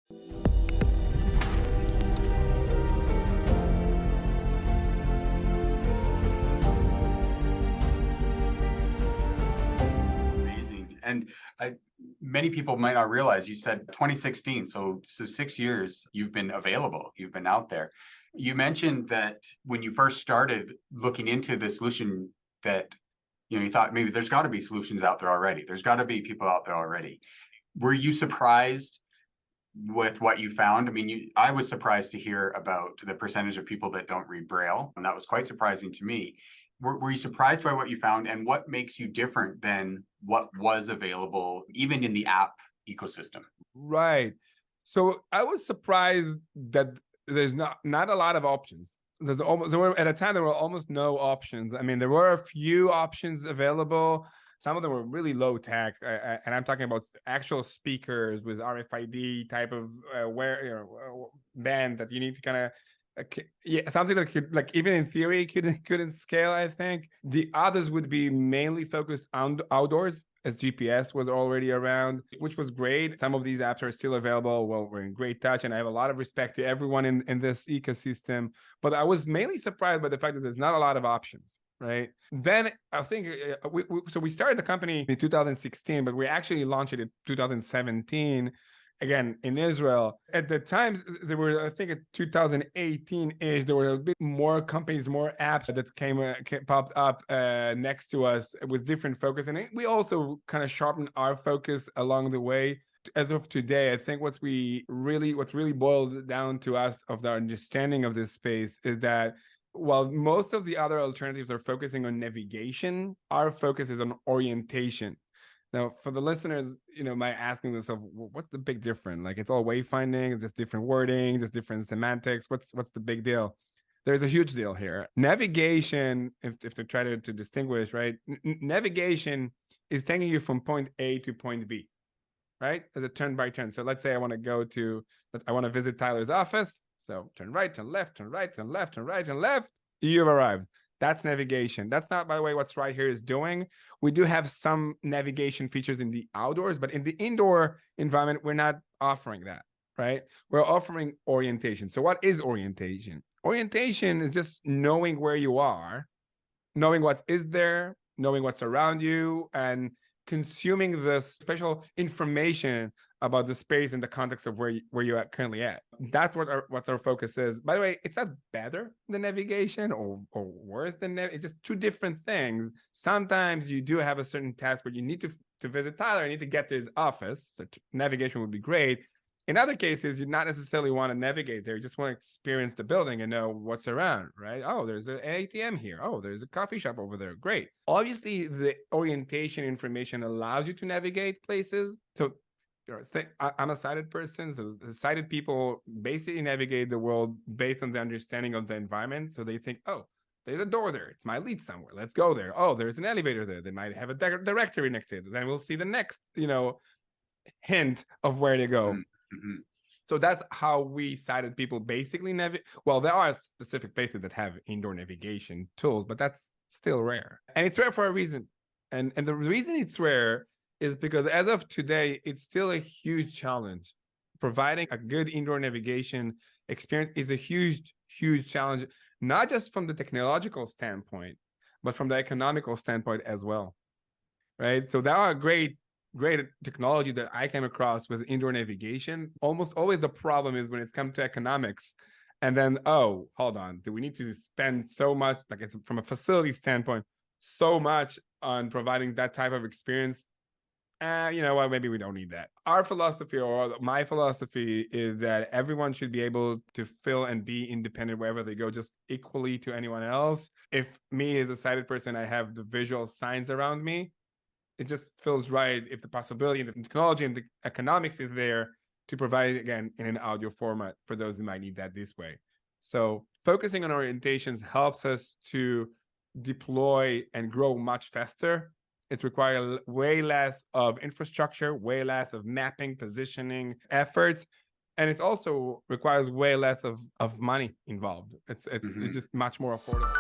Amazing. And many people might not realize you said 2016. So 6 years you've been available, you've been out there. You mentioned that when you first started looking into the solution that, you thought maybe there's got to be solutions out there already. There's got to be people out there already. Were you surprised with what you found? I mean, I was surprised to hear about the percentage of people that don't read Braille, and that was quite surprising to me. Were you surprised by what you found, and what makes you different than what was available even in the app ecosystem? Right. So I was surprised that there's not a lot of options. At a time there were almost no options. I mean, there were a few options available. Some of them were really low tech, and I'm talking about actual speakers with RFID type of band that you need to kind of something that could, like, even in theory couldn't scale. I think the others would be mainly focused on outdoors, as GPS was already around, which was great. Some of these apps are still available. Well, we're in great touch, and I have a lot of respect to everyone in this ecosystem. But I was mainly surprised by the fact that there's not a lot of options, right? Then I think we started the company in 2016, but we actually launched it in 2017. Again, in Israel. At the time, there were, I think in 2018-ish, there were a bit more companies, more apps that popped up next to us with different focus. And we also kind of sharpened our focus along the way. As of today, I think what's really boiled down to us of the understanding of this space is that while most of the other alternatives are focusing on navigation, our focus is on orientation. Now, for the listeners, might asking themselves, what's the big difference? Like, it's all wayfinding, there's different wording, there's different semantics. What's the big deal? There's a huge deal here. Navigation, if to try to distinguish, right? Navigation is taking you from point A to point B, right? As a turn by turn. So let's say I want to visit Tyler's office. So turn right, turn left, turn right, turn left, turn right, turn left. You've arrived. That's navigation. That's not, by the way, what's RightHear is doing. We do have some navigation features in the outdoors, but in the indoor environment, we're not offering that, right? We're offering orientation. So what is orientation? Orientation is just knowing where you are, knowing what is there, knowing what's around you, and consuming the special information about the space in the context of where you are currently at. That's what our focus is. By the way, it's not better than navigation or worse than it's just two different things. Sometimes you do have a certain task where you need to visit Tyler, you need to get to his office. So navigation would be great. In other cases, you not necessarily want to navigate there. You just want to experience the building and know what's around, right? Oh, there's an ATM here. Oh, there's a coffee shop over there. Great. Obviously, the orientation information allows you to navigate places. So I'm a sighted person. So sighted people basically navigate the world based on the understanding of the environment. So they think, oh, there's a door there. It might lead somewhere. Let's go there. Oh, there's an elevator there. They might have a directory next to it. Then we'll see the next, hint of where to go. Mm-hmm. So that's how we sighted people basically navigate. Well, there are specific places that have indoor navigation tools, but that's still rare. And it's rare for a reason. And the reason it's rare is because as of today, it's still a huge challenge. Providing a good indoor navigation experience is a huge, huge challenge, not just from the technological standpoint, but from the economical standpoint as well, right? So there are great technology that I came across with indoor navigation. Almost always the problem is when it's come to economics, and then, oh, hold on, do we need to spend so much, like it's from a facility standpoint, so much on providing that type of experience? You know what, maybe we don't need that. Our philosophy, or my philosophy, is that everyone should be able to feel and be independent wherever they go, just equally to anyone else. If me as a sighted person, I have the visual signs around me, it just feels right if the possibility and the technology and the economics is there to provide it, again, in an audio format for those who might need that this way. So focusing on orientations helps us to deploy and grow much faster. It's required way less of infrastructure, way less of mapping, positioning efforts. And it also requires way less of money involved. It's just much more affordable.